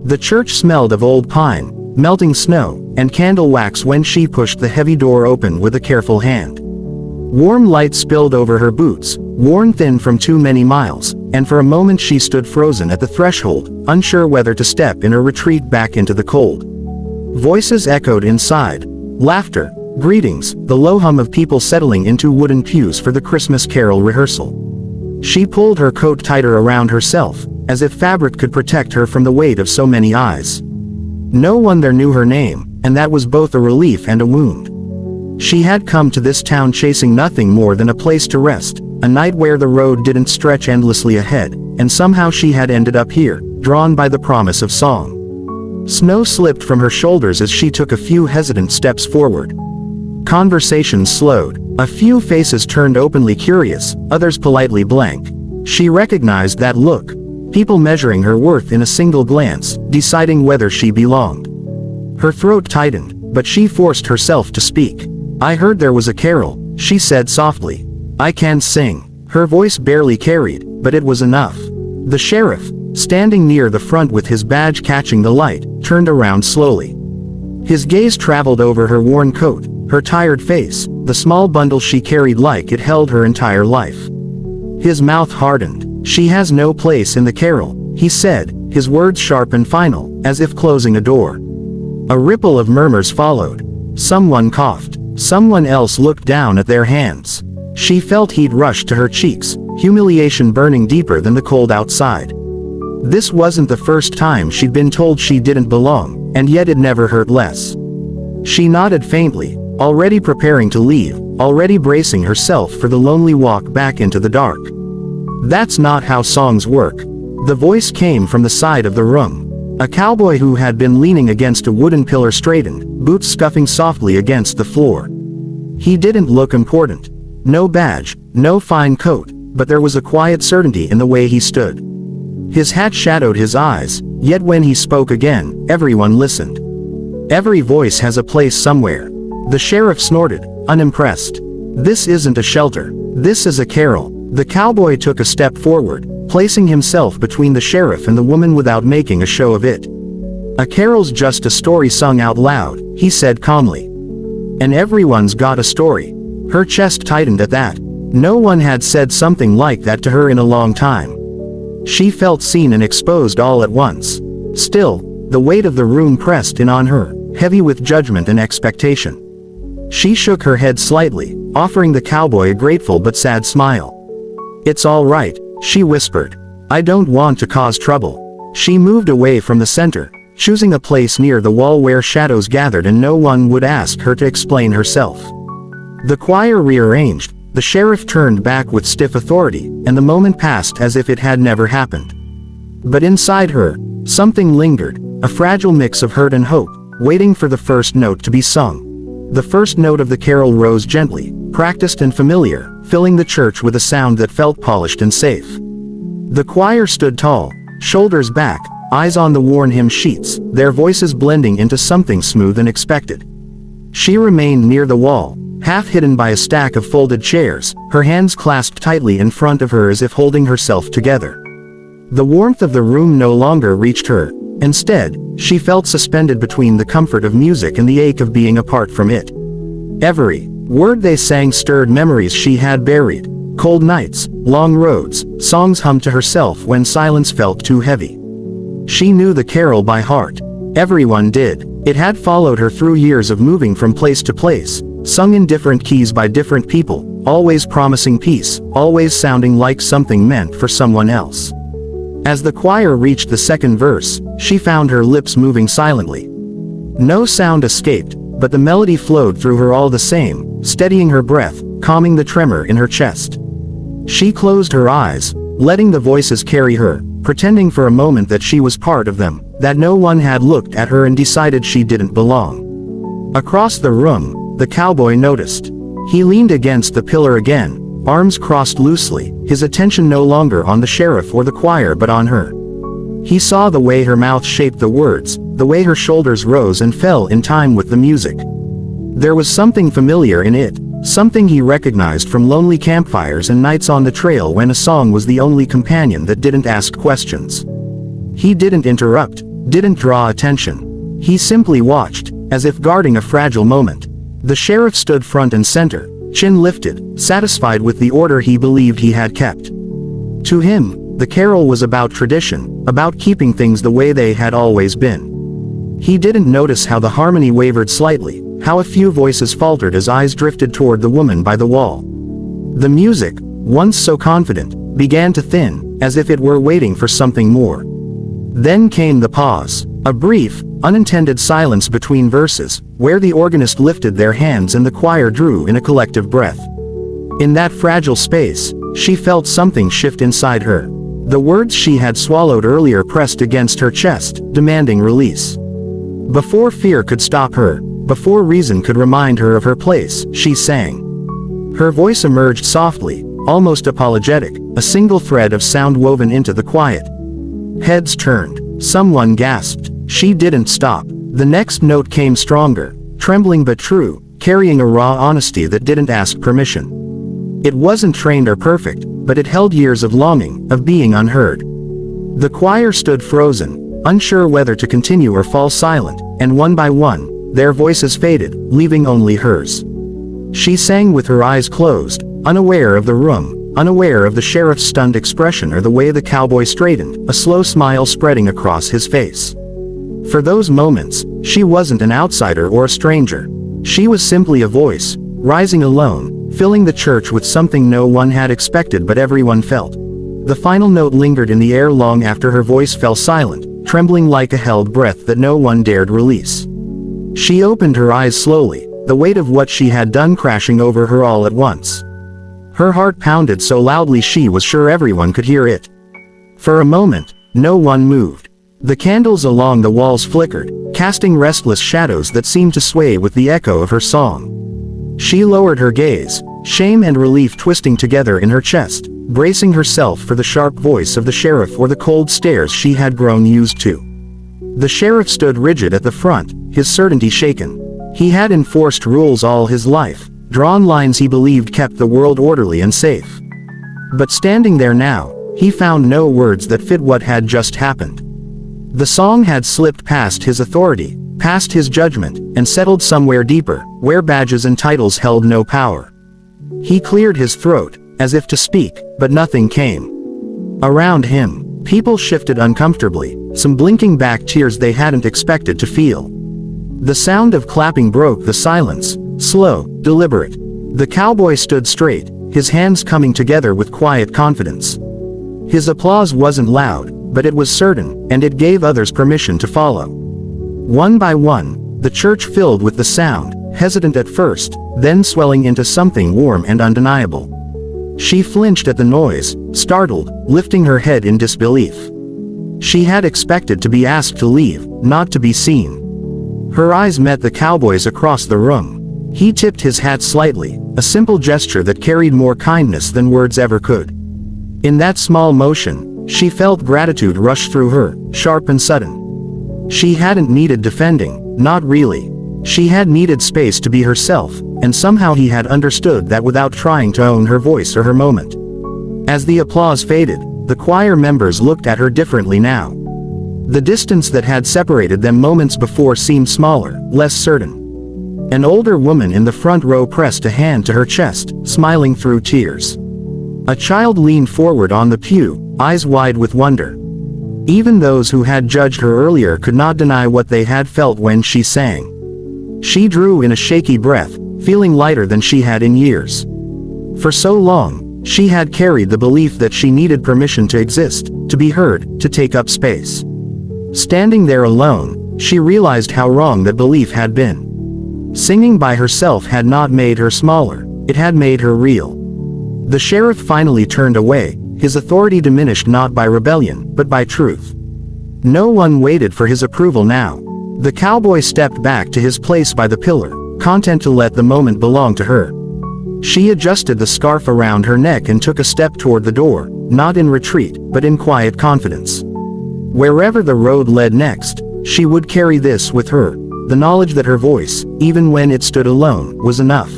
The church smelled of old pine, melting snow, and candle wax when she pushed the heavy door open with a careful hand. Warm light spilled over her boots, worn thin from too many miles, and for a moment she stood frozen at the threshold, unsure whether to step in or retreat back into the cold. Voices echoed inside. Laughter, greetings, the low hum of people settling into wooden pews for the Christmas carol rehearsal. She pulled her coat tighter around herself, as if fabric could protect her from the weight of so many eyes. No one there knew her name, and that was both a relief and a wound. She had come to this town chasing nothing more than a place to rest, a night where the road didn't stretch endlessly ahead, and somehow she had ended up here, drawn by the promise of song. Snow slipped from her shoulders as she took a few hesitant steps forward. Conversations slowed. A few faces turned openly curious, others politely blank. She recognized that look. People measuring her worth in a single glance, deciding whether she belonged. Her throat tightened, but she forced herself to speak. "I heard there was a carol," she said softly. "I can sing." Her voice barely carried, but it was enough. The sheriff, standing near the front with his badge catching the light, turned around slowly. His gaze traveled over her worn coat, her tired face, the small bundle she carried like it held her entire life. His mouth hardened. "She has no place in the carol," he said, his words sharp and final, as if closing a door. A ripple of murmurs followed. Someone coughed. Someone else looked down at their hands. She felt heat rush to her cheeks, humiliation burning deeper than the cold outside. This wasn't the first time she'd been told she didn't belong, and yet it never hurt less. She nodded faintly, already preparing to leave, already bracing herself for the lonely walk back into the dark. "That's not how songs work." The voice came from the side of the room. A cowboy who had been leaning against a wooden pillar straightened, boots scuffing softly against the floor. He didn't look important. No badge, no fine coat, but there was a quiet certainty in the way he stood. His hat shadowed his eyes, yet when he spoke again, everyone listened. "Every voice has a place somewhere." The sheriff snorted, unimpressed. "This isn't a shelter. This is a carol." The cowboy took a step forward, placing himself between the sheriff and the woman without making a show of it. "A carol's just a story sung out loud," he said calmly. "And everyone's got a story." Her chest tightened at that. No one had said something like that to her in a long time. She felt seen and exposed all at once. Still, the weight of the room pressed in on her, heavy with judgment and expectation. She shook her head slightly, offering the cowboy a grateful but sad smile. "It's all right," she whispered. "I don't want to cause trouble." She moved away from the center, choosing a place near the wall where shadows gathered and no one would ask her to explain herself. The choir rearranged, the sheriff turned back with stiff authority, and the moment passed as if it had never happened. But inside her, something lingered, a fragile mix of hurt and hope, waiting for the first note to be sung. The first note of the carol rose gently, practiced and familiar, filling the church with a sound that felt polished and safe. The choir stood tall, shoulders back, eyes on the worn hymn sheets, their voices blending into something smooth and expected. She remained near the wall, half hidden by a stack of folded chairs, her hands clasped tightly in front of her as if holding herself together. The warmth of the room no longer reached her. Instead, she felt suspended between the comfort of music and the ache of being apart from it. Every word they sang stirred memories she had buried. Cold nights, long roads, songs hummed to herself when silence felt too heavy. She knew the carol by heart. Everyone did. It had followed her through years of moving from place to place, sung in different keys by different people, always promising peace, always sounding like something meant for someone else. As the choir reached the second verse, she found her lips moving silently. No sound escaped, but the melody flowed through her all the same, steadying her breath, calming the tremor in her chest. She closed her eyes, letting the voices carry her, pretending for a moment that she was part of them, that no one had looked at her and decided she didn't belong. Across the room, the cowboy noticed. He leaned against the pillar again, arms crossed loosely, his attention no longer on the sheriff or the choir but on her. He saw the way her mouth shaped the words, the way her shoulders rose and fell in time with the music. There was something familiar in it, something he recognized from lonely campfires and nights on the trail when a song was the only companion that didn't ask questions. He didn't interrupt, didn't draw attention. He simply watched, as if guarding a fragile moment. The sheriff stood front and center, chin lifted, satisfied with the order he believed he had kept. To him, the carol was about tradition, about keeping things the way they had always been. He didn't notice how the harmony wavered slightly, how a few voices faltered as eyes drifted toward the woman by the wall. The music, once so confident, began to thin, as if it were waiting for something more. Then came the pause, a brief, unintended silence between verses, where the organist lifted their hands and the choir drew in a collective breath. In that fragile space, she felt something shift inside her. The words she had swallowed earlier pressed against her chest, demanding release. Before fear could stop her, before reason could remind her of her place, she sang. Her voice emerged softly, almost apologetic, a single thread of sound woven into the quiet. Heads turned. Someone gasped. She didn't stop. The next note came stronger, trembling but true, carrying a raw honesty that didn't ask permission. It wasn't trained or perfect, but it held years of longing, of being unheard. The choir stood frozen, unsure whether to continue or fall silent, and one by one, their voices faded, leaving only hers. She sang with her eyes closed, unaware of the room, unaware of the sheriff's stunned expression or the way the cowboy straightened, a slow smile spreading across his face. For those moments, she wasn't an outsider or a stranger. She was simply a voice, rising alone, filling the church with something no one had expected but everyone felt. The final note lingered in the air long after her voice fell silent, trembling like a held breath that no one dared release. She opened her eyes slowly, the weight of what she had done crashing over her all at once. Her heart pounded so loudly she was sure everyone could hear it. For a moment, no one moved. The candles along the walls flickered, casting restless shadows that seemed to sway with the echo of her song. She lowered her gaze, shame and relief twisting together in her chest, bracing herself for the sharp voice of the sheriff or the cold stares she had grown used to. The sheriff stood rigid at the front, his certainty shaken. He had enforced rules all his life, drawn lines he believed kept the world orderly and safe. But standing there now, he found no words that fit what had just happened. The song had slipped past his authority, past his judgment, and settled somewhere deeper, where badges and titles held no power. He cleared his throat, as if to speak, but nothing came. Around him, people shifted uncomfortably, some blinking back tears they hadn't expected to feel. The sound of clapping broke the silence, slow, deliberate. The cowboy stood straight, his hands coming together with quiet confidence. His applause wasn't loud, but it was certain, and it gave others permission to follow. One by one, the church filled with the sound, hesitant at first, then swelling into something warm and undeniable. She flinched at the noise, startled, lifting her head in disbelief. She had expected to be asked to leave, not to be seen. Her eyes met the cowboy's across the room. He tipped his hat slightly, a simple gesture that carried more kindness than words ever could. In that small motion, she felt gratitude rush through her, sharp and sudden. She hadn't needed defending, not really. She had needed space to be herself, and somehow he had understood that without trying to own her voice or her moment. As the applause faded, the choir members looked at her differently now. The distance that had separated them moments before seemed smaller, less certain. An older woman in the front row pressed a hand to her chest, smiling through tears. A child leaned forward on the pew, eyes wide with wonder. Even those who had judged her earlier could not deny what they had felt when she sang. She drew in a shaky breath, feeling lighter than she had in years. For so long, she had carried the belief that she needed permission to exist, to be heard, to take up space. Standing there alone, she realized how wrong that belief had been. Singing by herself had not made her smaller, it had made her real. The sheriff finally turned away, his authority diminished not by rebellion, but by truth. No one waited for his approval now. The cowboy stepped back to his place by the pillar, content to let the moment belong to her. She adjusted the scarf around her neck and took a step toward the door, not in retreat, but in quiet confidence. Wherever the road led next, she would carry this with her, the knowledge that her voice, even when it stood alone, was enough.